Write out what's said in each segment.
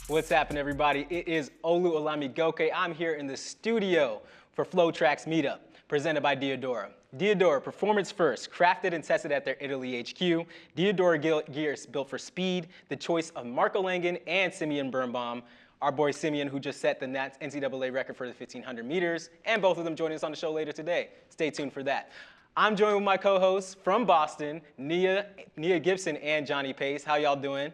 What's happening, everybody? It is Olu Olamigoke. I'm here in the studio for FloTrack's meetup, presented by Diadora. Diadora, performance first, crafted and tested at their Italy HQ. Diadora gear is built for speed, the choice of Marco Langon and Simeon Birnbaum. Our boy Simeon, who just set the NCAA record for the 1,500 meters, and both of them joining us on the show later today. Stay tuned for that. I'm joined with my co-hosts from Boston, Nia Gibson and Johnny Pace. How y'all doing?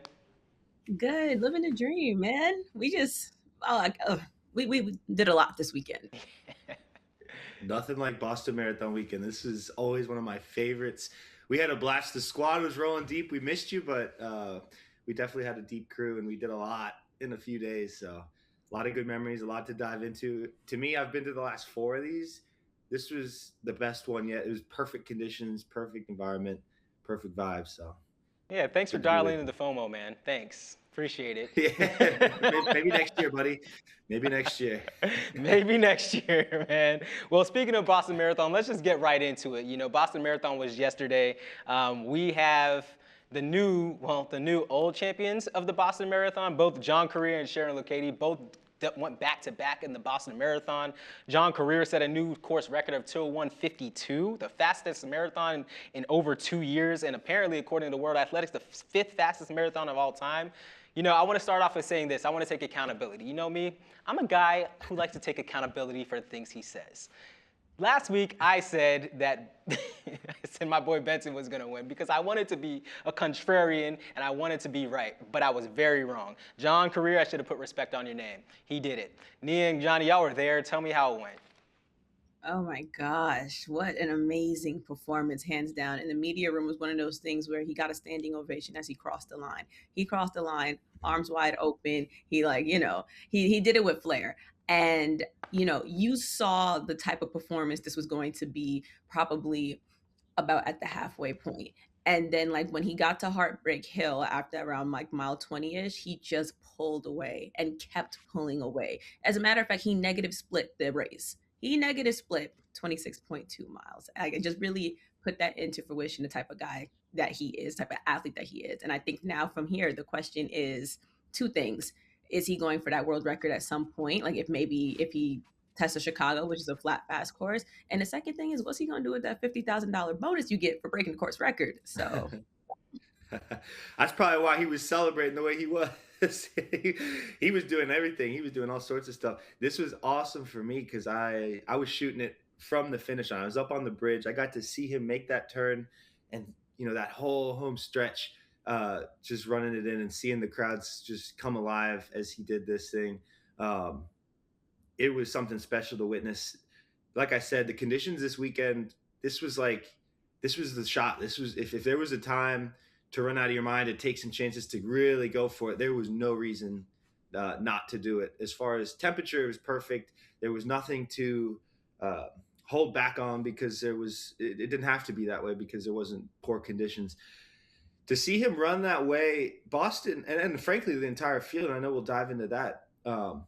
Good, living the dream, man. We did a lot this weekend. Nothing like Boston Marathon weekend. This is always one of my favorites. We had a blast. The squad was rolling deep. We missed you, but we definitely had a deep crew, and we did a lot in a few days. So a lot of good memories, a lot to dive into. To me, I've been to the last 4 of these. This was the best one yet. It was perfect conditions, perfect environment, perfect vibes. So yeah, thanks for dialing into the FOMO, man. Thanks. Appreciate it. Yeah, maybe next year, buddy. Maybe next year. Maybe next year, man. Well, speaking of Boston Marathon, let's just get right into it. You know, Boston Marathon was yesterday. We have the new old champions of the Boston Marathon, both John Korir and Sharon Lokedi, both went back-to-back in the Boston Marathon. John Korir set a new course record of 2:01:52, the fastest marathon in over 2 years, and apparently, according to World Athletics, the 5th fastest marathon of all time. You know, I want to start off with saying this. I want to take accountability. You know me? I'm a guy who likes to take accountability for the things he says. Last week, I said that my boy Benson was going to win because I wanted to be a contrarian and I wanted to be right, but I was very wrong. John Korir, I should have put respect on your name. He did it. Nia and Johnny, y'all were there. Tell me how it went. Oh my gosh, what an amazing performance, hands down. And the media room was one of those things where he got a standing ovation as he crossed the line. He crossed the line, arms wide open. He he did it with flair. And, you saw the type of performance this was going to be probably about at the halfway point. And then when he got to Heartbreak Hill after around mile 20-ish, he just pulled away and kept pulling away. As a matter of fact, he negative split the race. He negative split 26.2 miles. I can just really put that into fruition, the type of guy that he is, type of athlete that he is. And I think now from here, the question is 2 things. Is he going for that world record at some point? If he tests a Chicago, which is a flat fast course. And the second thing is, what's he going to do with that $50,000 bonus you get for breaking the course record? So that's probably why he was celebrating the way he was. He was doing everything. He was doing all sorts of stuff. This was awesome for me because I was shooting it from the finish line. I was up on the bridge. I got to see him make that turn and, that whole home stretch, just running it in and seeing the crowds just come alive as he did this thing. It was something special to witness. Like I said, the conditions this weekend, this was the shot. This was, if there was a time to run out of your mind and take some chances to really go for it, there was no reason not to do it. As far as temperature, it was perfect. There was nothing to hold back on because it didn't have to be that way because there wasn't poor conditions. To see him run that way, Boston, and frankly, the entire field, and I know we'll dive into that,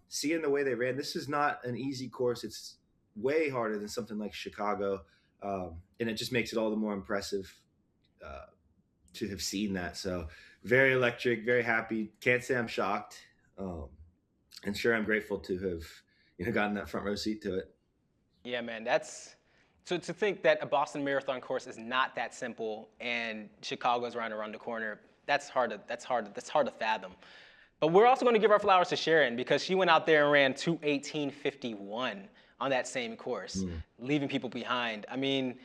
seeing the way they ran, this is not an easy course. It's way harder than something like Chicago, and it just makes it all the more impressive to have seen that. So very electric, very happy. Can't say I'm shocked, and sure, I'm grateful to have gotten that front row seat to it. Yeah, man, so to think that a Boston Marathon course is not that simple and Chicago's right around the corner, that's hard to fathom. But we're also going to give our flowers to Sharon because she went out there and ran 2:18:51 on that same course, leaving people behind. I mean,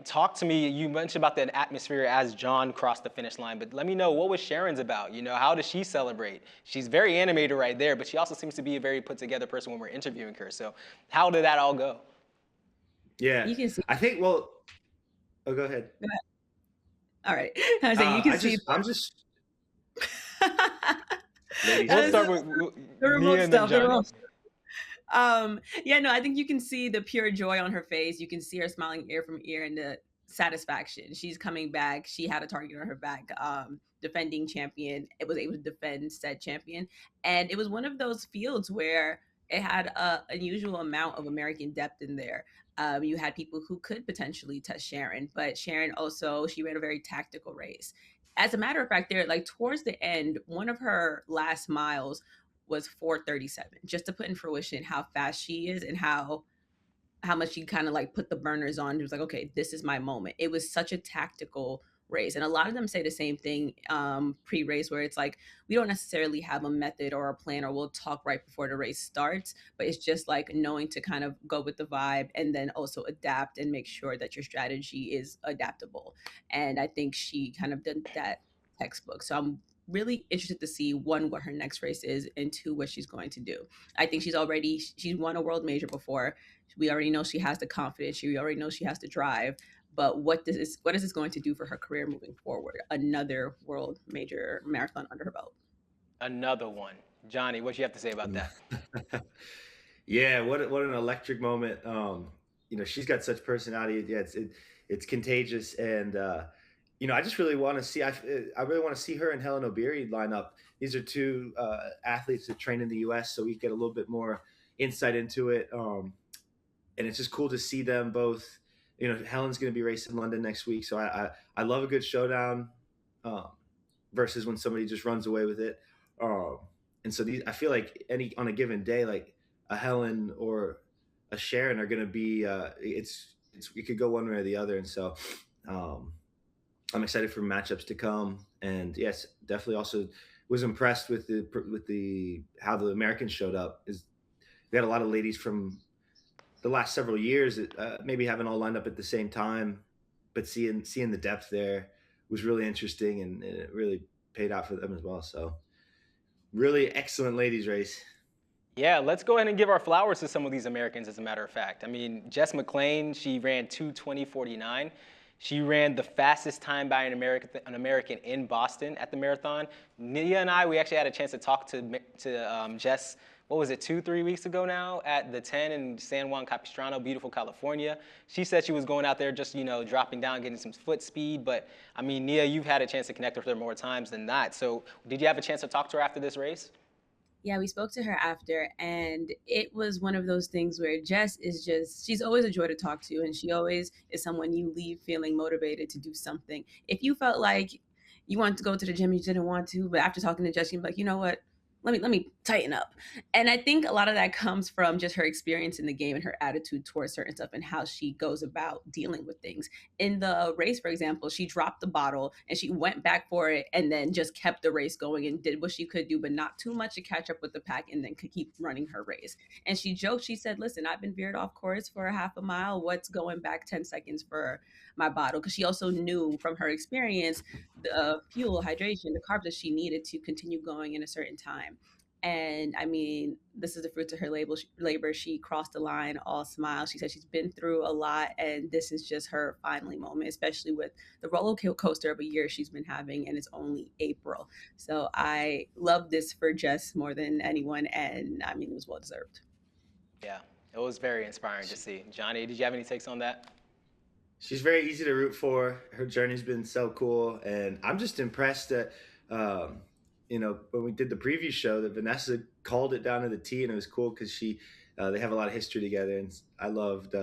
talk to me. You mentioned about the atmosphere as John crossed the finish line, but let me know, what was Sharon's about? How does she celebrate? She's very animated right there, but she also seems to be a very put-together person when we're interviewing her. So how did that all go? Yeah, you can see. I think. Well, go ahead. Go ahead. All right. I say you can see. I'm just. We'll start with the remote Nia and stuff. then Johnny. I think you can see the pure joy on her face. You can see her smiling ear from ear and the satisfaction. She's coming back. She had a target on her back. Defending champion. It was able to defend said champion. And it was one of those fields where it had an unusual amount of American depth in there. You had people who could potentially touch Sharon, but Sharon also, she ran a very tactical race. as a matter of fact, there, like towards the end, one of her last miles was 4:37, just to put in fruition how fast she is and how much she kind of like put the burners on. It was like, okay, this is my moment. It was such a tactical race. And a lot of them say the same thing pre-race, where it's like, we don't necessarily have a method or a plan, or we'll talk right before the race starts, but it's just like knowing to kind of go with the vibe and then also adapt and make sure that your strategy is adaptable. And I think she kind of did that textbook. So I'm really interested to see, one, what her next race is, and two, what she's going to do. I think she's won a world major before. We already know she has the confidence. We already know she has the drive. But what is this going to do for her career moving forward? Another world major marathon under her belt. Another one. Johnny, what you have to say about that? Yeah, what an electric moment. She's got such personality. Yeah, it's contagious, and I just really want to see. I really want to see her and Helen Obiri line up. These are two athletes that train in the U.S., so we get a little bit more insight into it. And it's just cool to see them both. Helen's going to be racing in London next week, so I love a good showdown um, versus when somebody just runs away with it. Um, and so I feel like on a given day, like a Helen or a Sharon are going to be. It could go one way or the other, and so um, I'm excited for matchups to come. And yes, definitely also was impressed with the how the Americans showed up. Is they had a lot of ladies from the last several years that maybe haven't all lined up at the same time, but seeing the depth there was really interesting, and it really paid out for them as well. So really excellent ladies race. Yeah, let's go ahead and give our flowers to some of these Americans, as a matter of fact. I mean, Jess McClain, she ran 2:20:49. She ran the fastest time by an American in Boston at the marathon. Nia and I, we actually had a chance to talk to Jess, what was it, 2-3 weeks ago now, at the 10 in San Juan Capistrano, beautiful California. She said she was going out there just, dropping down, getting some foot speed. But, I mean, Nia, you've had a chance to connect with her more times than that. So did you have a chance to talk to her after this race? Yeah, we spoke to her after, and it was one of those things where Jess is she's always a joy to talk to, and she always is someone you leave feeling motivated to do something. If you felt like you wanted to go to the gym, you didn't want to, but after talking to Jess, you're like, you know what? Let me tighten up. And I think a lot of that comes from just her experience in the game and her attitude towards certain stuff and how she goes about dealing with things. In the race, for example, she dropped the bottle and she went back for it and then just kept the race going and did what she could do, but not too much to catch up with the pack, and then could keep running her race. And she joked, she said, listen, I've been veered off course for a half a mile. What's going back 10 seconds for my bottle? Because she also knew from her experience the fuel, hydration, the carbs that she needed to continue going in a certain time. And I mean, this is the fruits of her labor. She crossed the line, all smiles. She said she's been through a lot, and this is just her finally moment, especially with the roller coaster of a year she's been having, and it's only April. So I love this for Jess more than anyone, and I mean, it was well deserved. Yeah, it was very inspiring to see. Johnny, did you have any takes on that? She's very easy to root for. Her journey's been so cool, and I'm just impressed that when we did the preview show, that Vanessa called it down to the T, and it was cool because they have a lot of history together, and I loved.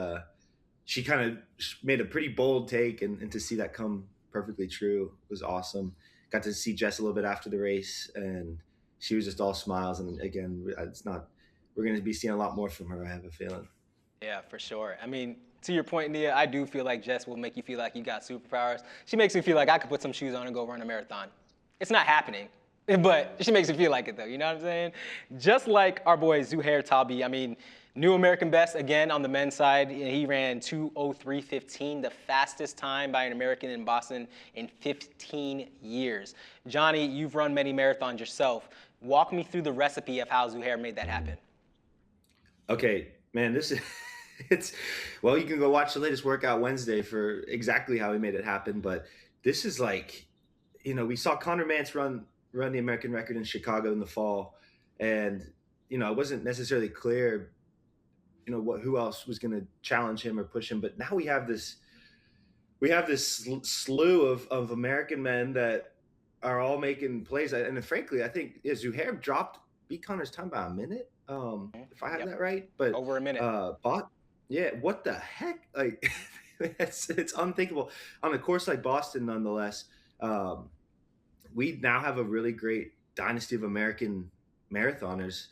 She kind of made a pretty bold take, and to see that come perfectly true was awesome. Got to see Jess a little bit after the race, and she was just all smiles. And again, we're going to be seeing a lot more from her, I have a feeling. Yeah, for sure. I mean, to your point, Nia, I do feel like Jess will make you feel like you got superpowers. She makes me feel like I could put some shoes on and go run a marathon. It's not happening, but she makes me feel like it, though. You know what I'm saying? Just like our boy Zuhair Taubi, I mean, new American best again on the men's side. He ran 2:03:15, the fastest time by an American in Boston in 15 years. Johnny, you've run many marathons yourself. Walk me through the recipe of how Zuhair made that happen. Okay, man, this is you can go watch the latest Workout Wednesday for exactly how he made it happen, but this is like, we saw Conor Mantz run the American record in Chicago in the fall, and it wasn't necessarily clear who else was going to challenge him or push him, but now we have this slew of American men that are all making plays, and frankly I think Zuhair beat Conor's time by a minute, if I have that right, but over a minute. Yeah, what the heck? Like, it's unthinkable on a course like Boston, nonetheless. we now have a really great dynasty of American marathoners.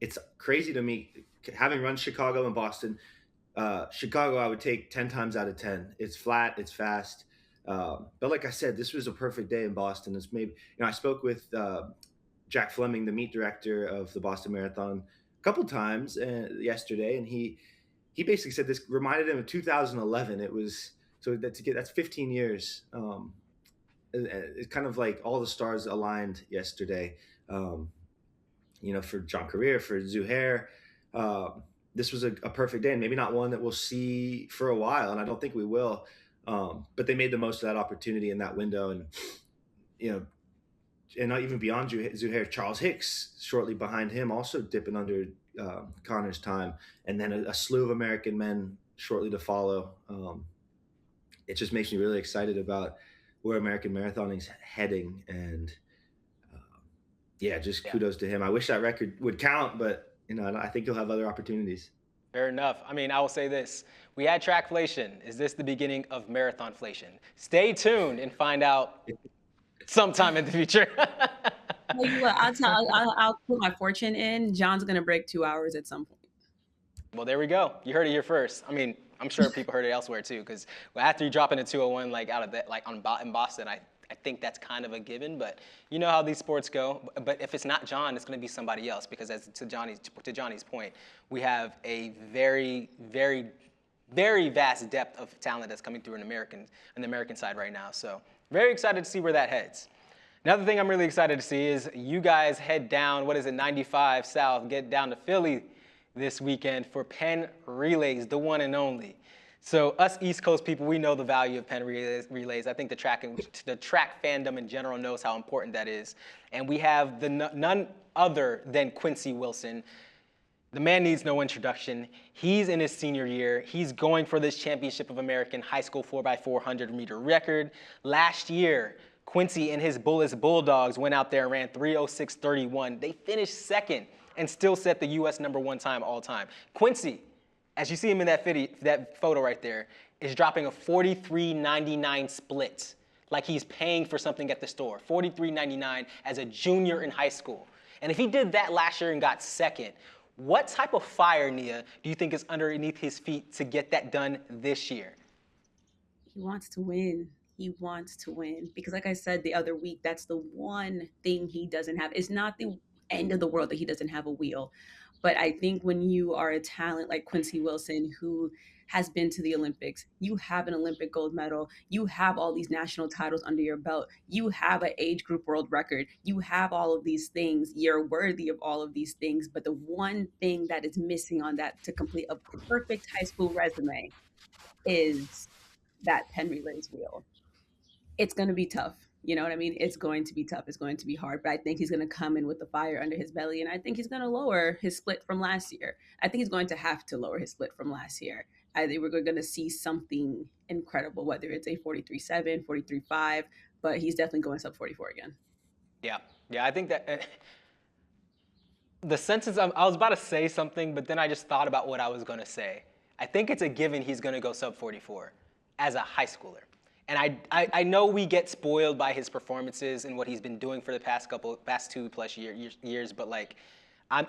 It's crazy to me, having run Chicago and Boston. Chicago, I would take 10 times out of 10. It's flat, it's fast. But like I said, this was a perfect day in Boston. It's maybe, I spoke with Jack Fleming, the meet director of the Boston Marathon, a couple times yesterday, and he basically said this reminded him of 2011. It was so that's 15 years. It's kind of like all the stars aligned yesterday. Um, for John Korir, for Zuhair. This was a perfect day, and maybe not one that we'll see for a while, and I don't think we will. But they made the most of that opportunity in that window, and and not even beyond Zuhair, Charles Hicks shortly behind him, also dipping under Connor's time, and then a slew of American men shortly to follow. It just makes me really excited about where American marathoning's heading, and just kudos to him. I wish that record would count, but I think he'll have other opportunities. Fair enough. I mean, I will say this. We had trackflation. Is this the beginning of marathonflation? Stay tuned and find out sometime in the future. Tell you what, I'll put my fortune in. John's going to break 2 hours at some point. Well, there we go. You heard it here first. I mean, I'm sure people heard it elsewhere too, because after you drop into 201, like out of that, like in Boston, I think that's kind of a given, but you know how these sports go. But if it's not John, it's going to be somebody else, because to Johnny's point, we have a very, very, very vast depth of talent that's coming through on the American side right now. So very excited to see where that heads. Another thing I'm really excited to see is you guys head down, 95 South, get down to Philly this weekend for Penn Relays, the one and only. So us East Coast people, we know the value of Penn Relays. I think the track fandom in general knows how important that is. And we have none other than Quincy Wilson. The man needs no introduction. He's in his senior year. He's going for this championship of American high school 4x400 meter record. Last year, Quincy and his Bullis Bulldogs went out there and ran 3:06:31. They finished second and still set the U.S. #1 time all time. Quincy, as you see him in that photo right there, is dropping a 43.99 split, like he's paying for something at the store. 43.99 as a junior in high school. And if he did that last year and got second, what type of fire, Nia, do you think is underneath his feet to get that done this year? He wants to win. He wants to win. Because like I said the other week, that's the one thing he doesn't have. It's not the end of the world that he doesn't have a wheel. But I think when you are a talent like Quincy Wilson, who has been to the Olympics, you have an Olympic gold medal, you have all these national titles under your belt, you have an age group world record, you have all of these things, you're worthy of all of these things. But the one thing that is missing on that to complete a perfect high school resume is that Penn Relays wheel. It's going to be tough. You know what I mean? It's going to be tough. It's going to be hard. But I think he's going to come in with the fire under his belly. And I think he's going to lower his split from last year. I think he's going to have to lower his split from last year. I think we're going to see something incredible, whether it's a 43.7, 43.5, but he's definitely going sub 44 again. Yeah. I think that the sense is, I was about to say something, but then I just thought about what I was going to say. I think it's a given he's going to go sub 44 as a high schooler. And I know we get spoiled by his performances and what he's been doing for the past 2+ years, but like,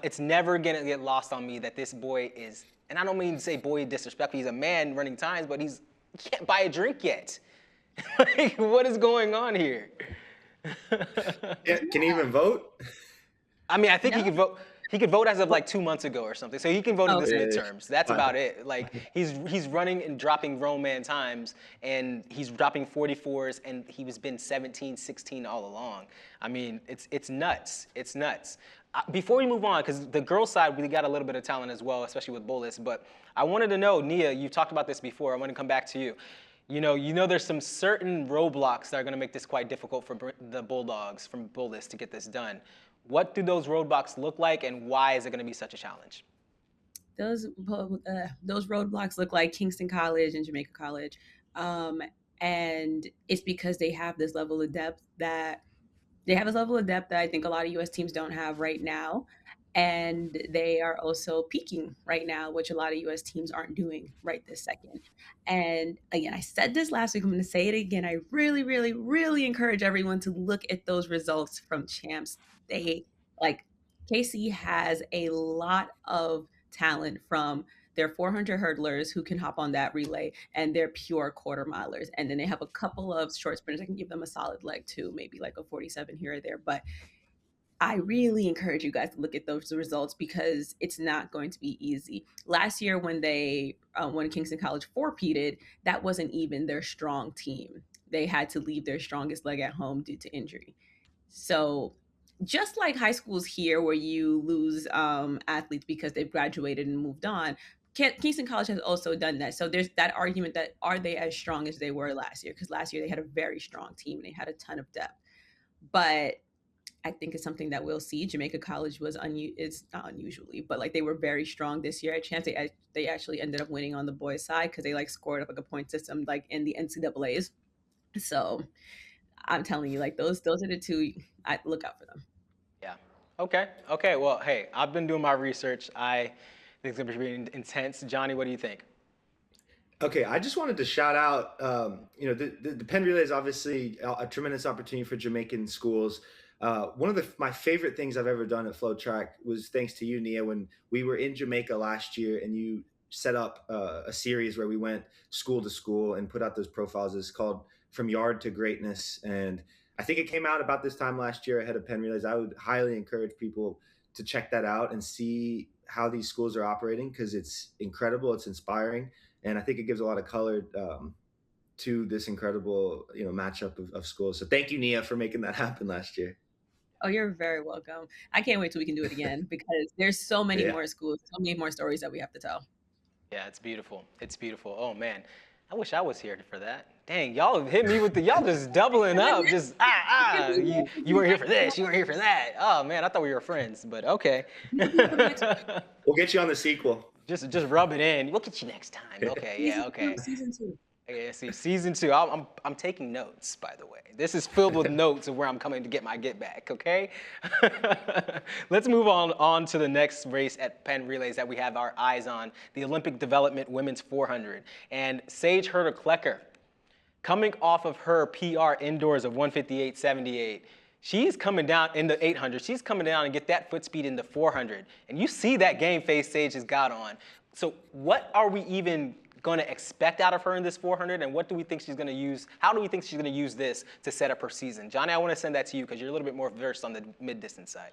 it's never gonna get lost on me that this boy is, and I don't mean to say boy disrespectful, he's a man running times, but he can't buy a drink yet. Like, what is going on here? Yeah, can he even vote? I mean, I think he could vote. He could vote as of like 2 months ago or something. So he can vote in this midterms. That's about it. Like he's running and dropping grown man times, and he's dropping 44s, and he's been 17, 16 all along. I mean, it's nuts. It's nuts. Before we move on, because the girls' side, we got a little bit of talent as well, especially with Bullis. But I wanted to know, Nia, you talked about this before. I want to come back to you. You know, there's some certain roadblocks that are going to make this quite difficult for the Bulldogs from Bullis to get this done. What do those roadblocks look like, and why is it going to be such a challenge? Those roadblocks look like Kingston College and Jamaica College, and it's because they have this level of depth that I think a lot of U.S. teams don't have right now. And they are also peaking right now, which a lot of US teams aren't doing right this second. And again, I said this last week, I'm going to say it again. I really, really, really encourage everyone to look at those results from champs. They, like, Casey has a lot of talent from their 400 hurdlers who can hop on that relay and their pure quarter milers. And then they have a couple of short sprinters that can give them a solid leg too, maybe like a 47 here or there. But I really encourage you guys to look at those results because it's not going to be easy. Last year, when Kingston College four-peated, that wasn't even their strong team. They had to leave their strongest leg at home due to injury. So, just like high schools here, where you lose athletes because they've graduated and moved on, Kingston College has also done that. So there's that argument that are they as strong as they were last year? Because last year they had a very strong team and they had a ton of depth. But I think it's something that we'll see. Jamaica College was it's not unusually, but like they were very strong this year. At chance they actually ended up winning on the boys' side because they like scored up like a point system like in the NCAA's. So I'm telling you, like those are the two. I look out for them. Yeah. Okay. Okay. Well, hey, I've been doing my research. I think it's gonna be intense. Johnny, what do you think? Okay, I just wanted to shout out, the Penn Relay is obviously a tremendous opportunity for Jamaican schools. One of my favorite things I've ever done at FloTrack was thanks to you, Nia, when we were in Jamaica last year and you set up a series where we went school to school and put out those profiles. It's called From Yard to Greatness. And I think it came out about this time last year ahead of Penn Relays. I would highly encourage people to check that out and see how these schools are operating because it's incredible. It's inspiring. And I think it gives a lot of color to this incredible, matchup of schools. So thank you, Nia, for making that happen last year. Oh, you're very welcome. I can't wait till we can do it again because there's so many more schools, so many more stories that we have to tell. Yeah, it's beautiful. It's beautiful. Oh man, I wish I was here for that. Dang, y'all hit me with y'all just doubling up. Just you weren't here for this, you weren't here for that. Oh man, I thought we were friends, but okay. We'll get you on the sequel. Just rub it in. We'll get you next time. Okay, yeah, okay. Season 2. Okay, see, season 2. I'm taking notes, by the way. This is filled with notes of where I'm coming to get my get back. Okay. Let's move on to the next race at Penn Relays that we have our eyes on: the Olympic Development Women's 400. And Sage Hurta-Klecker, coming off of her PR indoors of 158.78. She's coming down in the 800. She's coming down and get that foot speed in the 400. And you see that game face Sage has got on. So what are we even going to expect out of her in this 400? And what do we think she's going to use? How do we think she's going to use this to set up her season? Johnny, I want to send that to you because you're a little bit more versed on the mid-distance side.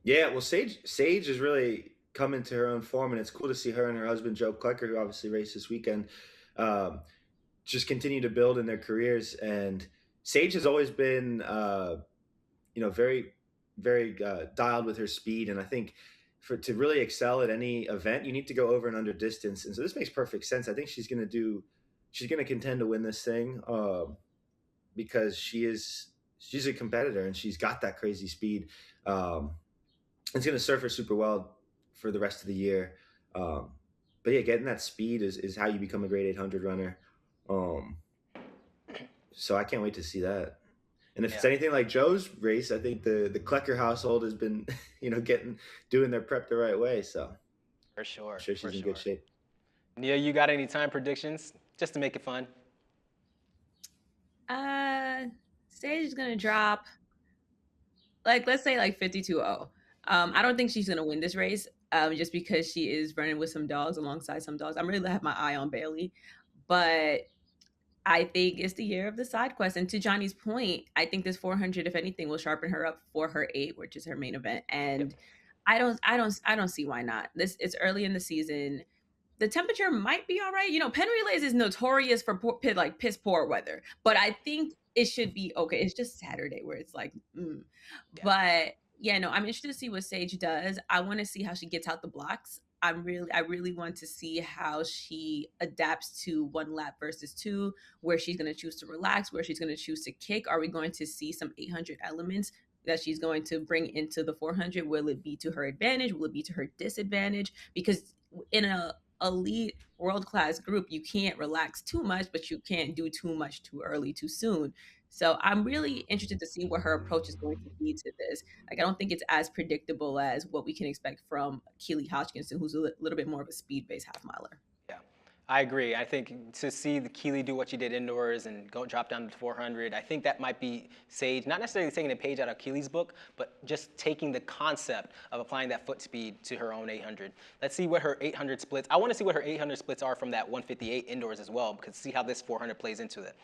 Yeah, well, Sage is really coming to her own form, and it's cool to see her and her husband, Joe Klecker, who obviously raced this weekend, just continue to build in their careers. And Sage has always been, very, very dialed with her speed. And I think to really excel at any event, you need to go over and under distance. And so this makes perfect sense. I think she's going to contend to win this thing because she's a competitor and she's got that crazy speed. It's going to serve her super well for the rest of the year. But yeah, getting that speed is how you become a great 800 runner. So I can't wait to see that. And if it's anything like Joe's race, I think the Klecker household has been, doing their prep the right way. So for sure, I'm sure she's in good shape. Nia, you got any time predictions just to make it fun? Sage is gonna drop, let's say 52.0. I don't think she's gonna win this race, just because she is running with some dogs alongside some dogs. I'm really have my eye on Bailey, but I think it's the year of the side quest. And to Johnny's point, I think this 400, if anything, will sharpen her up for her 8, which is her main event. And I don't see why not. It's early in the season. The temperature might be all right. Penn Relays is notorious for piss poor weather, but I think it should be okay. It's just Saturday where it's like, But I'm interested to see what Sage does. I want to see how she gets out the blocks. I really want to see how she adapts to 1 lap versus 2, where she's going to choose to relax, where she's going to choose to kick. Are we going to see some 800 elements that she's going to bring into the 400? Will it be to her advantage? Will it be to her disadvantage? Because in a elite world-class group, you can't relax too much, but you can't do too much too early, too soon. So I'm really interested to see what her approach is going to be to this. Like, I don't think it's as predictable as what we can expect from Keely Hodgkinson, who's a little bit more of a speed-based half miler. Yeah, I agree. I think to see the Keely do what she did indoors and go drop down to 400, I think that might be sage. Not necessarily taking a page out of Keely's book, but just taking the concept of applying that foot speed to her own 800. Let's see what her 800 splits. I want to see what her 800 splits are from that 158 indoors as well, because see how this 400 plays into it.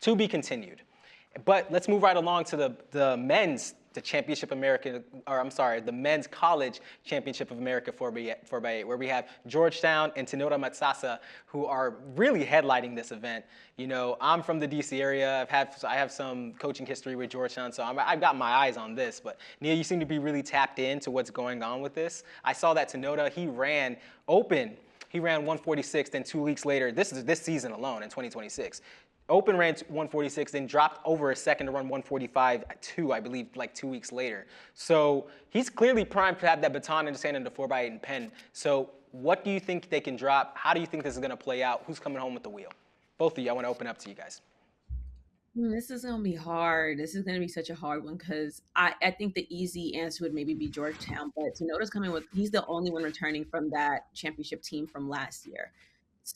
To be continued. But let's move right along to the men's, the Championship America, or I'm sorry, the men's college Championship of America 4x8, where we have Georgetown and Tenoda Matsasa, who are really headlighting this event. You know, I'm from the DC area. I have some coaching history with Georgetown, so I've got my eyes on this. But Nia, you seem to be really tapped into what's going on with this. I saw that Tenoda, he ran open. He ran 146, then 2 weeks later, this is this season alone in 2026. Open ran 146, then dropped over a second to run 145.2, I believe, like 2 weeks later. So he's clearly primed to have that baton in his hand in the 4x8 in Penn. So what do you think they can drop? How do you think this is going to play out? Who's coming home with the wheel? Both of you, I want to open up to you guys. This is going to be hard. This is going to be such a hard one because I think the easy answer would maybe be Georgetown, but Tenoda's coming with, he's the only one returning from that championship team from last year.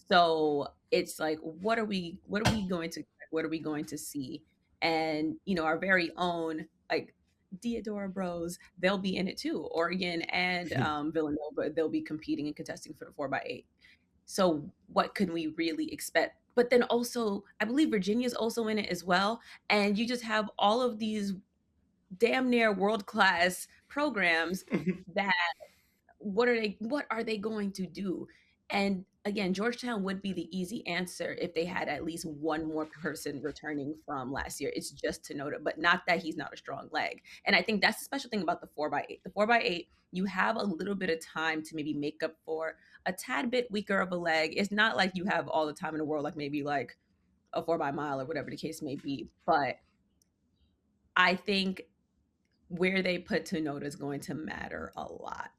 So it's like, what are we going to, what are we going to see? And, you know, our very own, like, Diadora bros, they'll be in it too. Oregon and Villanova, they'll be competing and contesting for the 4x8. So what can we really expect? But then also, I believe Virginia's also in it as well. And you just have all of these damn near world class programs that what are they going to do? And again, Georgetown would be the easy answer if they had at least one more person returning from last year. It's just Tenoda, but not that he's not a strong leg. And I think that's the special thing about the 4x8. The 4x8, you have a little bit of time to maybe make up for a tad bit weaker of a leg. It's not like you have all the time in the world, like maybe like a 4x mile or whatever the case may be. But I think where they put Tenoda is going to matter a lot.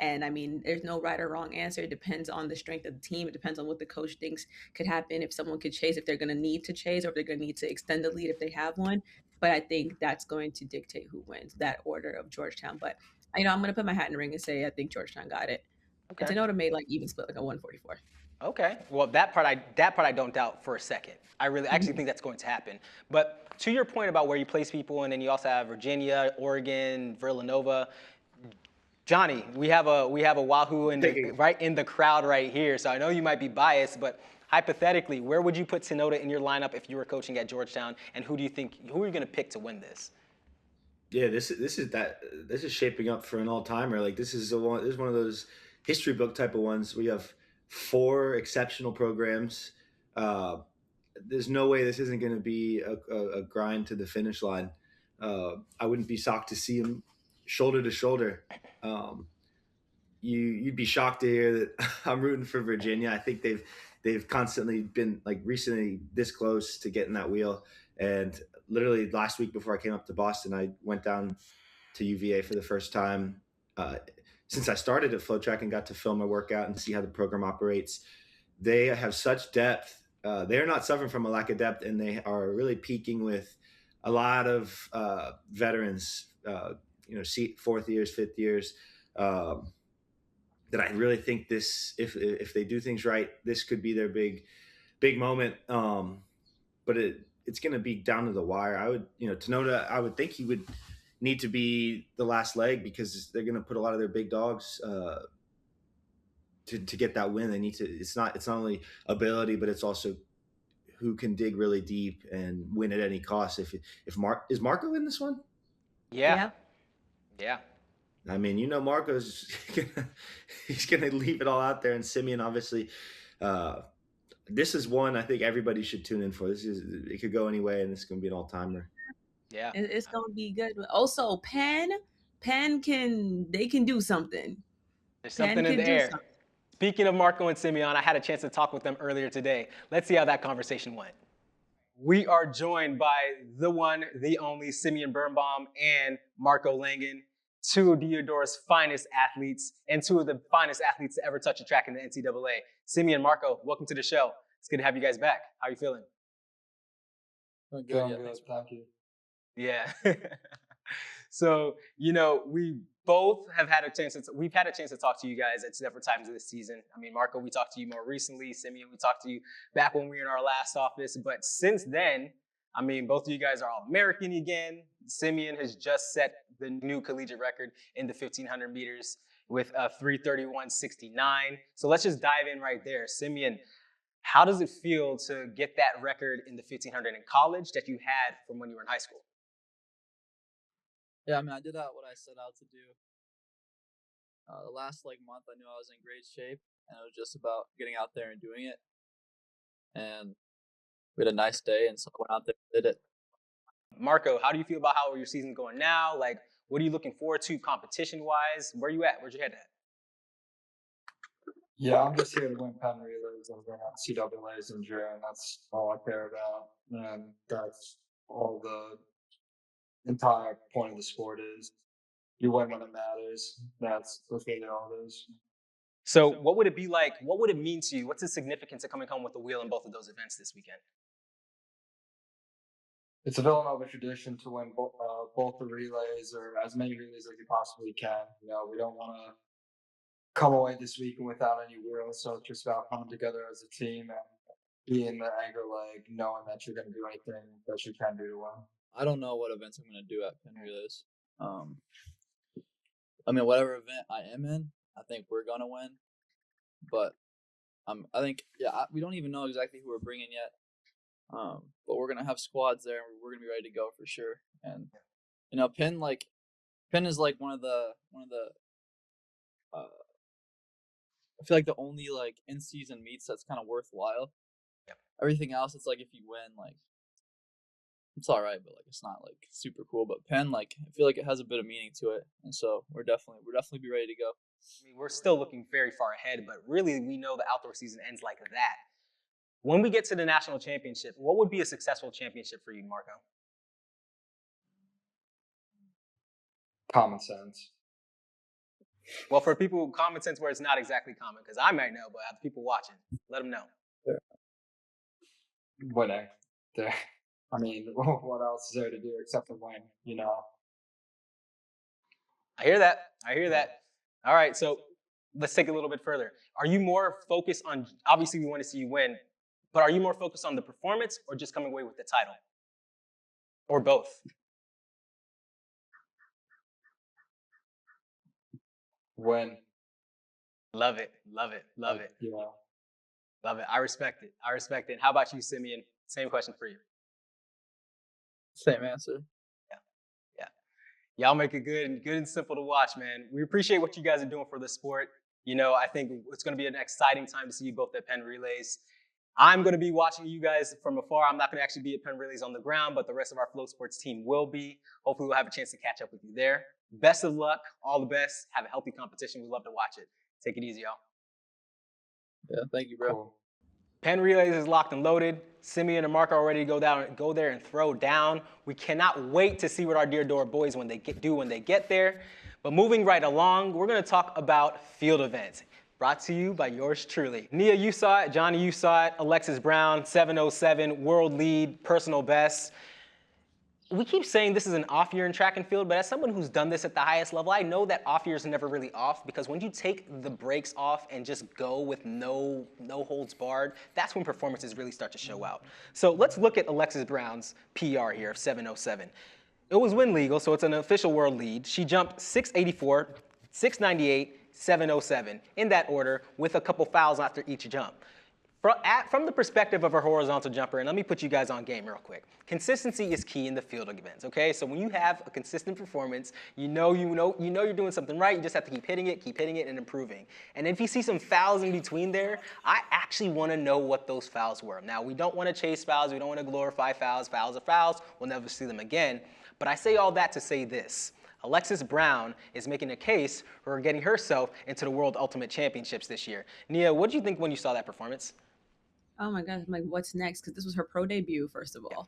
And I mean, there's no right or wrong answer. It depends on the strength of the team. It depends on what the coach thinks could happen, if someone could chase, if they're going to need to chase, or if they're going to need to extend the lead if they have one. But I think that's going to dictate who wins, that order of Georgetown. But, you know, I'm going to put my hat in the ring and say I think Georgetown got it. And Okay. Tenoda made like even split like a 144. Okay. Well, that part I don't doubt for a second. I really actually think that's going to happen. But to your point about where you place people, and then you also have Virginia, Oregon, Villanova. Johnny, we have a Wahoo right in the crowd right here. So I know you might be biased, but hypothetically, where would you put Tenoda in your lineup if you were coaching at Georgetown? And who are you going to pick to win this? Yeah, this is shaping up for an all timer. Like this is one of those history book type of ones. We have four exceptional programs. Uh, there's no way this isn't going to be a grind to the finish line. I wouldn't be shocked to see them shoulder to shoulder. Um, you'd be shocked to hear that I'm rooting for Virginia. I think they've constantly been like recently this close to getting that wheel. And literally last week before I came up to Boston, I went down to UVA for the first time since I started at FloTrack and got to film a workout and see how the program operates. They have such depth. They're not suffering from a lack of depth, and they are really peaking with a lot of veterans. Fourth years, fifth years. That I really think this, if they do things right, this could be their big moment. But it's going to be down to the wire. Tenoda, I would think he would need to be the last leg because they're going to put a lot of their big dogs to get that win. They need to. It's not only ability, but it's also who can dig really deep and win at any cost. If is Marco in this one? Yeah. I mean, Marco's he's gonna leave it all out there, and Simeon obviously. This is one I think everybody should tune in for. It could go any way, and it's gonna be an all timer. Yeah, it's gonna be good. Also, Penn can do something. There's something in the air. Speaking of Marco and Simeon, I had a chance to talk with them earlier today. Let's see how that conversation went. We are joined by the one, the only Simeon Birnbaum and Marco Langon, two of Diadora's finest athletes and two of the finest athletes to ever touch a track in the NCAA. Simeon, Marco, welcome to the show. It's good to have you guys back. How are you feeling? Good. Doing Yeah, good. thanks. Thank you. Yeah. So, we both have had a chance we've had a chance to talk to you guys at different times this season. I mean, Marco, we talked to you more recently. Simeon, we talked to you back when we were in our last office. But since then, I mean, both of you guys are All-American again. Simeon has just set the new collegiate record in the 1,500 meters with a 3:31.69. So let's just dive in right there. Simeon, how does it feel to get that record in the 1,500 in college that you had from when you were in high school? Yeah, I mean, I did what I set out to do. The last month, I knew I was in great shape, and it was just about getting out there and doing it. And we had a nice day, and so I went out there and did it. Marco, how do you feel about how your season's going now? Like, what are you looking forward to competition-wise? Where are you at? Where's your head at? Yeah, I'm just here to win Penn Relays and win NCAAs in June. That's all I care about. And that's all the entire point of the sport is. You win when it matters. That's really all it is. So what would it be like? What would it mean to you? What's the significance of coming home with the wheel in both of those events this weekend? It's a Villanova tradition to win both the relays or as many relays as you possibly can. We don't want to come away this weekend without any wheels, so it's just about coming together as a team and being the anchor leg, knowing that you're going to do anything that you can do to win. I don't know what events I'm going to do at Penn Relays. I mean, whatever event I am in, I think we're going to win. But I think, we don't even know exactly who we're bringing yet. But we're going to have squads there, and we're going to be ready to go for sure. And, Penn is one of the I feel like the only in-season meets that's kind of worthwhile. Yep. Everything else, it's if you win, it's all right, but it's not super cool. But Penn, I feel like it has a bit of meaning to it, and so we're definitely be ready to go. I mean, we're still looking very far ahead, but really we know the outdoor season ends like that. When we get to the national championship, what would be a successful championship for you, Marco? Common sense. Well, for people, common sense where it's not exactly common, because I might know, but have people watching, let them know. Winning. I mean, what else is there to do except to win, I hear that. All right, so let's take it a little bit further. Are you more focused on, obviously we want to see you win, but are you more focused on the performance or just coming away with the title? Or both? Win. Love it. Yeah. Love it. I respect it. How about you, Simeon? Same question for you. Same answer. Yeah. Y'all make it good and simple to watch, man. We appreciate what you guys are doing for the sport. I think it's going to be an exciting time to see you both at Penn Relays. I'm going to be watching you guys from afar. I'm not going to actually be at Penn Relays on the ground, but the rest of our Flow Sports team will be. Hopefully we'll have a chance to catch up with you there. Best of luck. All the best. Have a healthy competition. We love to watch it. Take it easy, y'all. Yeah, thank you, bro. Cool. Penn Relays is locked and loaded. Simeon and Mark are ready to go there and throw down. We cannot wait to see what our Diadora boys when they get there. But moving right along, we're going to talk about field events. Brought to you by yours truly. Nia, you saw it. Johnny, you saw it. Alexis Brown, 7:07, world lead, personal best. We keep saying this is an off year in track and field, but as someone who's done this at the highest level, I know that off years are never really off, because when you take the brakes off and just go with no holds barred, that's when performances really start to show out. So let's look at Alexis Brown's PR here of 7:07. It was win legal, so it's an official world lead. She jumped 684, 698, 7:07 in that order, with a couple fouls after each jump. From the perspective of a horizontal jumper, and let me put you guys on game real quick. Consistency is key in the field events, okay? So when you have a consistent performance, you know you're doing something right. You just have to keep hitting it, and improving. And if you see some fouls in between there, I actually want to know what those fouls were. Now, we don't want to chase fouls. We don't want to glorify fouls. Fouls are fouls. We'll never see them again. But I say all that to say this. Alexis Brown is making a case for getting herself into the World Ultimate Championships this year. Nia, what did you think when you saw that performance? Oh my gosh, I'm like, what's next? Because this was her pro debut, first of all.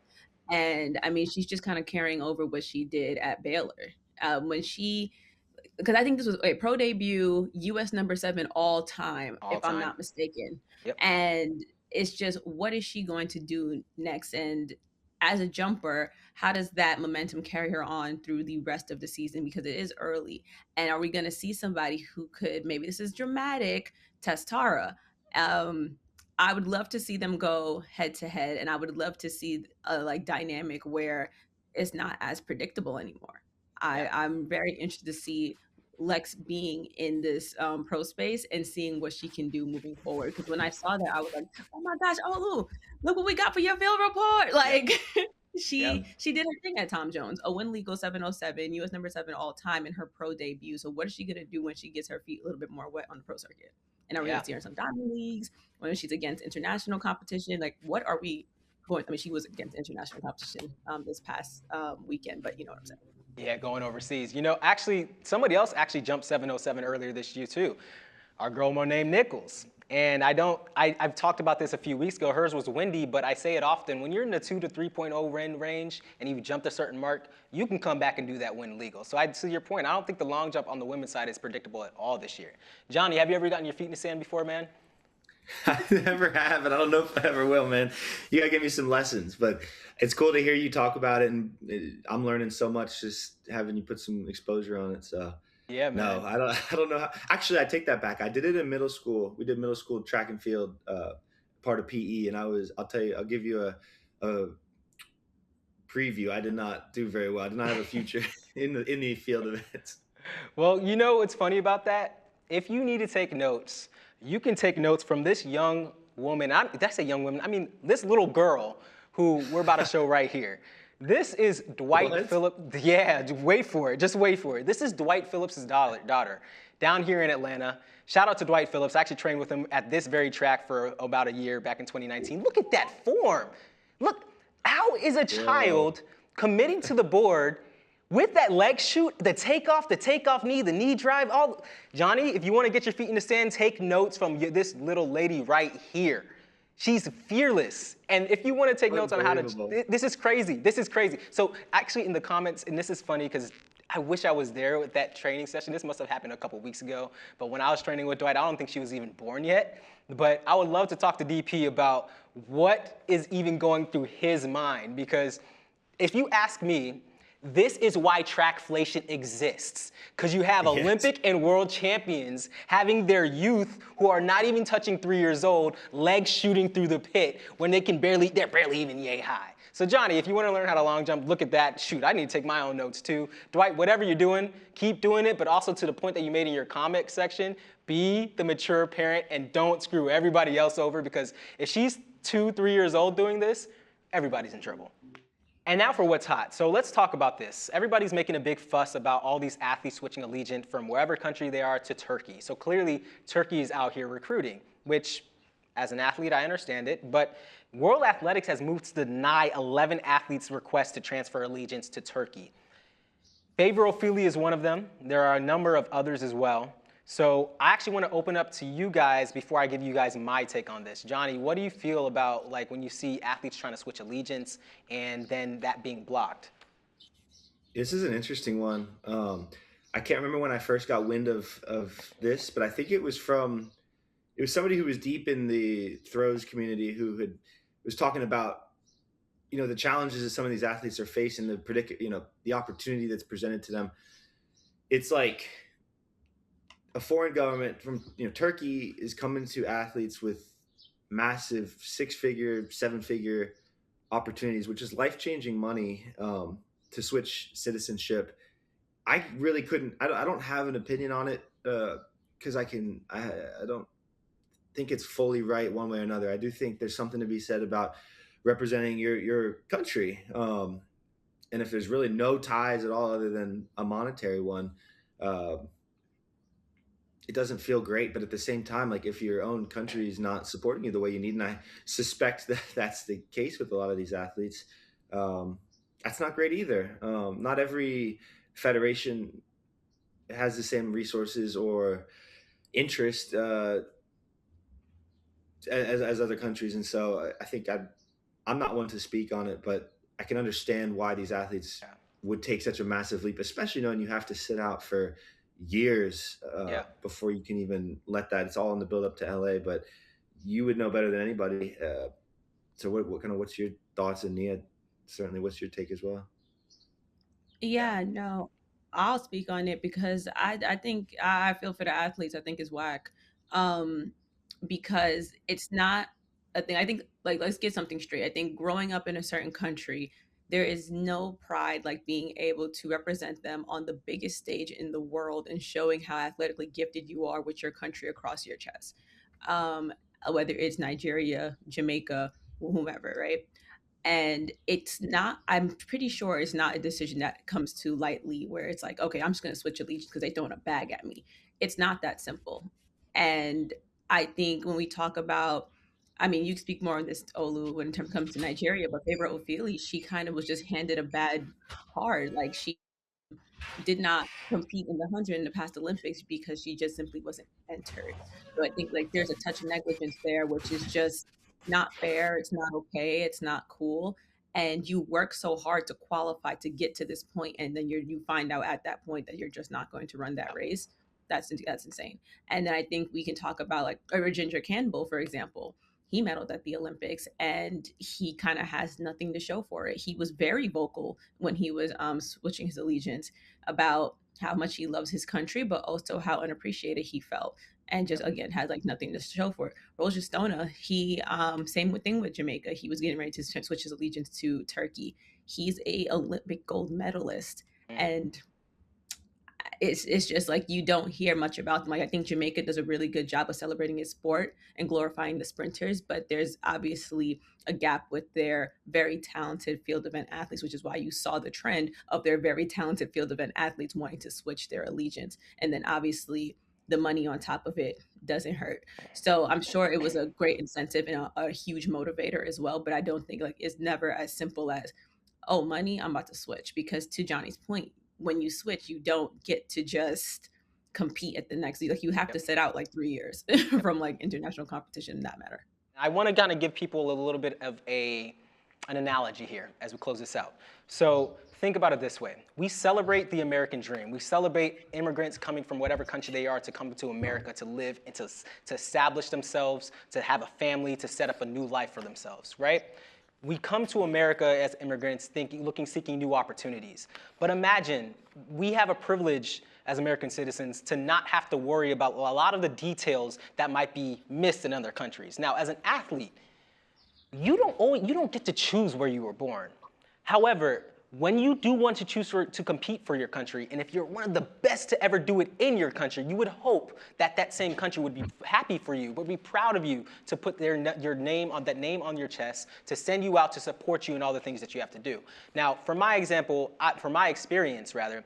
And I mean, she's just kind of carrying over what she did at Baylor. Because I think this was a pro debut, US number 7 all time, if I'm not mistaken. Yep. And it's just, what is she going to do next? And as a jumper, how does that momentum carry her on through the rest of the season? Because it is early. And are we going to see somebody who could, maybe this is dramatic, test Tara? I would love to see them go head to head, and I would love to see a like dynamic where it's not as predictable anymore. I'm very interested to see Lex being in this pro space and seeing what she can do moving forward. Because when I saw that, I was like, oh my gosh, Olu, look what we got for your field report. Like she did her thing at Tom Jones, a win legal 707, US number 7 all time in her pro debut. So what is she gonna do when she gets her feet a little bit more wet on the pro circuit? And are we gonna see her in some diamond leagues when she's against international competition? Like what are we going? I mean, she was against international competition this past weekend, but you know what I'm saying. Yeah, going overseas. You know, actually, somebody else actually jumped 707 earlier this year too. Our girl Monet Nichols. And I've talked about this a few weeks ago. Hers was windy, but I say it often. When you're in the 2 to 3.0 wind range and you've jumped a certain mark, you can come back and do that wind legal. So to your point, I don't think the long jump on the women's side is predictable at all this year. Johnny, have you ever gotten your feet in the sand before, man? I never have, and I don't know if I ever will, man. You gotta give me some lessons, but it's cool to hear you talk about it, and I'm learning so much just having you put some exposure on it. So Yeah, man. no, I don't know how. Actually, I take that back. I did it in middle school. We did middle school track and field, part of PE, and I'll tell you, I'll give you a preview. I did not do very well. I did not have a future in the field events. Well, you know what's funny about that? If you need to take notes, you can take notes from this young woman. That's a young woman. I mean, this little girl who we're about to show right here. This is Dwight Phillips. Yeah, wait for it. Just wait for it. This is Dwight Phillips' daughter down here in Atlanta. Shout out to Dwight Phillips. I actually trained with him at this very track for about a year back in 2019. Look at that form. Look, how is a child committing to the board with that leg shoot, the takeoff knee, the knee drive, all. Johnny, if you want to get your feet in the sand, take notes from this little lady right here. She's fearless. And if you want to take notes on how to, this is crazy. This is crazy. So actually in the comments, and this is funny because I wish I was there with that training session. This must have happened a couple weeks ago. But when I was training with Dwight, I don't think she was even born yet. But I would love to talk to DP about what is even going through his mind. Because if you ask me, this is why trackflation exists, because you have Olympic and world champions having their youth who are not even touching 3 years old, legs shooting through the pit when they're barely even yay high. So Johnny, if you want to learn how to long jump, look at that. Shoot, I need to take my own notes too. Dwight, whatever you're doing, keep doing it, but also to the point that you made in your comment section, be the mature parent and don't screw everybody else over, because if she's 2, 3 years old doing this, everybody's in trouble. And now for what's hot. So let's talk about this. Everybody's making a big fuss about all these athletes switching allegiance from wherever country they are to Turkey. So clearly, Turkey is out here recruiting, which, as an athlete, I understand it. But World Athletics has moved to deny 11 athletes' request to transfer allegiance to Turkey. Favor Ophelia is one of them. There are a number of others as well. So I actually want to open up to you guys before I give you guys my take on this. Johnny, what do you feel about like when you see athletes trying to switch allegiance and then that being blocked? This is an interesting one. I can't remember when I first got wind of this, but I think it was somebody who was deep in the throws community who was talking about, the challenges that some of these athletes are facing, the opportunity that's presented to them. It's like a foreign government from Turkey is coming to athletes with massive 6-figure, 7-figure opportunities, which is life-changing money to switch citizenship. I really couldn't. I don't have an opinion on it because I don't think it's fully right one way or another. I do think there's something to be said about representing your country, and if there's really no ties at all other than a monetary one. It doesn't feel great, but at the same time, like if your own country is not supporting you the way you need, and I suspect that that's the case with a lot of these athletes, that's not great either. Not every federation has the same resources or interest as other countries, and so I think I'm not one to speak on it, but I can understand why these athletes would take such a massive leap, especially knowing you have to sit out for years before you can even let that. It's all in the build up to LA, but you would know better than anybody. So what's your thoughts and Nia certainly, what's your take as well? Yeah, no, I'll speak on it because I think I feel for the athletes. I think it's whack, um, because it's not a thing. I think like let's get something straight. I think growing up in a certain country, there is no pride like being able to represent them on the biggest stage in the world and showing how athletically gifted you are with your country across your chest. Um, Whether it's Nigeria, Jamaica, whomever, right? And it's not, I'm pretty sure it's not a decision that comes too lightly where it's like, okay, I'm just going to switch allegiance because they throwing a bag at me. It's not that simple. And I think when we talk about, I mean, you speak more on this, Olu, when it comes to Nigeria, but Favorite Ofili, she kind of was just handed a bad card. Like she did not compete in the 100 in the past Olympics because she just simply wasn't entered. So I think like there's a touch of negligence there, which is just not fair. It's not okay. It's not cool. And you work so hard to qualify to get to this point, and then you find out at that point that you're just not going to run that race. That's insane. And then I think we can talk about like Ginger Campbell, for example. He medaled at the Olympics, and he kind of has nothing to show for it. He was very vocal when he was switching his allegiance about how much he loves his country, but also how unappreciated he felt, and just again had like nothing to show for it. Roger Stona, he same thing with Jamaica. He was getting ready to switch his allegiance to Turkey. He's a Olympic gold medalist, and it's just like you don't hear much about them. Like I think Jamaica does a really good job of celebrating its sport and glorifying the sprinters, but there's obviously a gap with their very talented field event athletes, which is why you saw the trend of their very talented field event athletes wanting to switch their allegiance. And then obviously the money on top of it doesn't hurt. So I'm sure it was a great incentive and a huge motivator as well, but I don't think like it's never as simple as, oh, money, I'm about to switch. Because to Johnny's point, when you switch, you don't get to just compete at the next, like you have to set out like 3 years from like international competition in that matter. I want to kind of give people a little bit of an analogy here as we close this out. So think about it this way. We celebrate the American dream. We celebrate immigrants coming from whatever country they are to come to America to live and to establish themselves, to have a family, to set up a new life for themselves, right? We come to America as immigrants seeking new opportunities. But imagine we have a privilege as American citizens to not have to worry about a lot of the details that might be missed in other countries. Now, as an athlete, you don't get to choose where you were born. However, when you do want to choose to compete for your country, and if you're one of the best to ever do it in your country, you would hope that that same country would be happy for you, would be proud of you to put your name on your chest, to send you out to support you in all the things that you have to do. Now, for my experience, there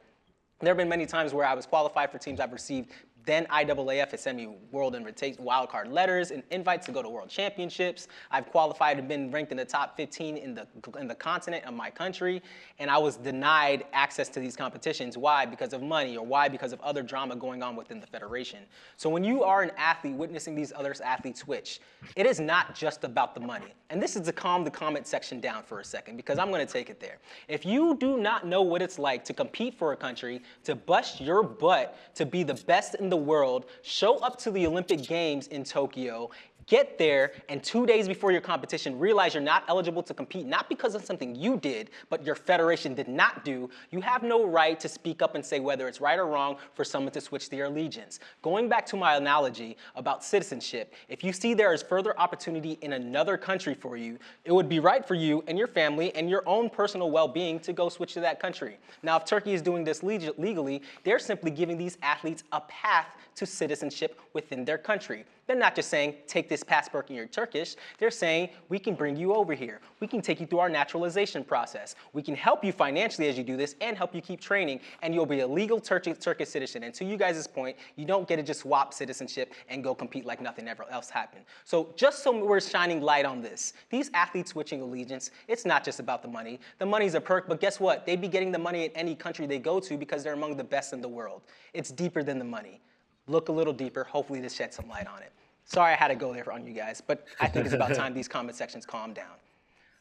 have been many times where I was qualified for teams. I've received then IAAF has sent me world invitation, wildcard letters and invites to go to world championships. I've qualified and been ranked in the top 15 in the continent of my country, and I was denied access to these competitions. Why? Because of money, or why? Because of other drama going on within the federation. So when you are an athlete witnessing these other athletes switch, it is not just about the money. And this is to calm the comment section down for a second, because I'm going to take it there. If you do not know what it's like to compete for a country, to bust your butt to be the best in the world, show up to the Olympic Games in Tokyo, get there, and 2 days before your competition realize you're not eligible to compete, not because of something you did, but your federation did not do, you have no right to speak up and say whether it's right or wrong for someone to switch their allegiance. Going back to my analogy about citizenship, if you see there is further opportunity in another country for you, it would be right for you and your family and your own personal well-being to go switch to that country. Now, if Turkey is doing this legally, they're simply giving these athletes a path to citizenship within their country. They're not just saying, take this passport and you're Turkish. They're saying, we can bring you over here. We can take you through our naturalization process. We can help you financially as you do this and help you keep training, and you'll be a legal Turkish citizen. And to you guys' point, you don't get to just swap citizenship and go compete like nothing ever else happened. So just so we're shining light on this, these athletes switching allegiance, it's not just about the money. The money's a perk, but guess what? They'd be getting the money in any country they go to because they're among the best in the world. It's deeper than the money. Look a little deeper. Hopefully this sheds some light on it. Sorry I had to go there on you guys, but I think it's about time these comment sections calm down.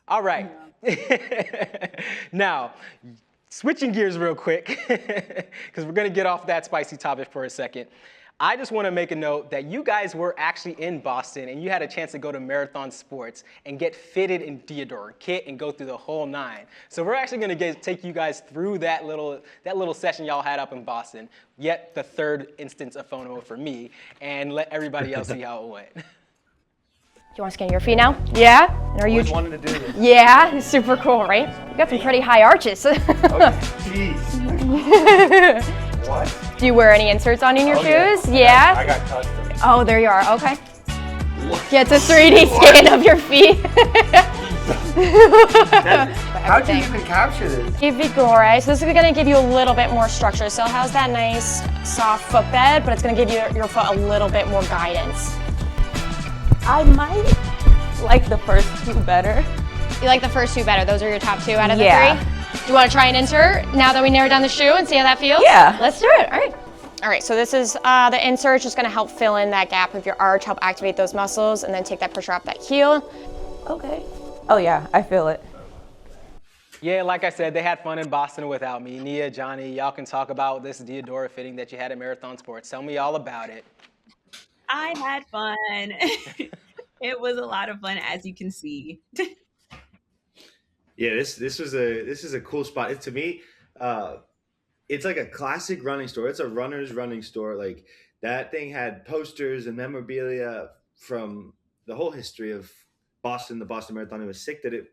All right. Yeah. Now, switching gears real quick, because we're going to get off that spicy topic for a second. I just want to make a note that you guys were actually in Boston and you had a chance to go to Marathon Sports and get fitted in Diadora kit and go through the whole 9. So we're actually going to take you guys through that little session y'all had up in Boston, yet the 3rd instance of FOMO for me, and let everybody else see how it went. Do you want to scan your feet now? Yeah? And are you Always wanted to do this. Yeah, it's super cool, right? You got some pretty high arches. Jeez. What? Do you wear any inserts on in your shoes? Yeah? I got custom. Oh, there you are. Okay. Get a 3D scan of your feet. How do you even capture this? Diadora. So this is going to give you a little bit more structure. So it has that nice soft footbed, but it's going to give your foot a little bit more guidance. I might like the first 2 better. You like the first 2 better? Those are your top 2 out of the Yeah. 3? Do you want to try an insert now that we narrowed down the shoe and see how that feels? Yeah. Let's do it. All right. All right, so this is the insert, just going to help fill in that gap of your arch, help activate those muscles, and then take that pressure off that heel. Okay. Oh yeah, I feel it. Yeah, like I said, they had fun in Boston without me. Nia, Johnny, y'all can talk about this Diadora fitting that you had at Marathon Sports. Tell me all about it. I had fun. It was a lot of fun, as you can see. Yeah, this is a cool spot. To me, it's like a classic running store. It's a runner's running store. Like that thing had posters and memorabilia from the whole history of Boston, the Boston Marathon. It was sick that it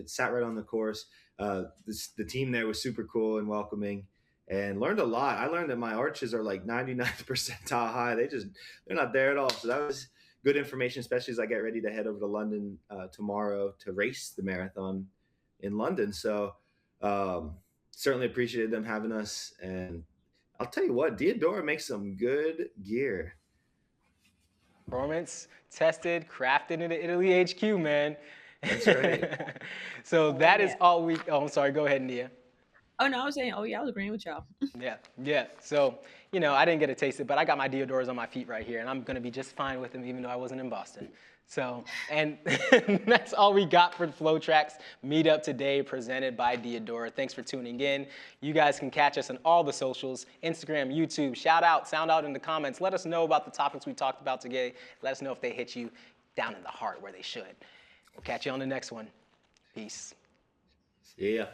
sat right on the course. The team there was super cool and welcoming, and learned a lot. I learned that my arches are like 99th percentile high. They're not there at all. So that was good information, especially as I get ready to head over to London tomorrow to race the marathon in London. So certainly appreciated them having us. And I'll tell you what, Diadora makes some good gear. Performance tested, crafted in the Italy HQ, man. That's right. So that is all we. Oh, I'm sorry. Go ahead, Nia. Oh, no, I was saying, oh, yeah, I was agreeing with y'all. Yeah. So, I didn't get to taste it, but I got my Diadoras on my feet right here, and I'm going to be just fine with them, even though I wasn't in Boston. So, and that's all we got for FloTrack's meetup today, presented by Diadora. Thanks for tuning in. You guys can catch us on all the socials, Instagram, YouTube. Sound out in the comments. Let us know about the topics we talked about today. Let us know if they hit you down in the heart where they should. We'll catch you on the next one. Peace. See ya.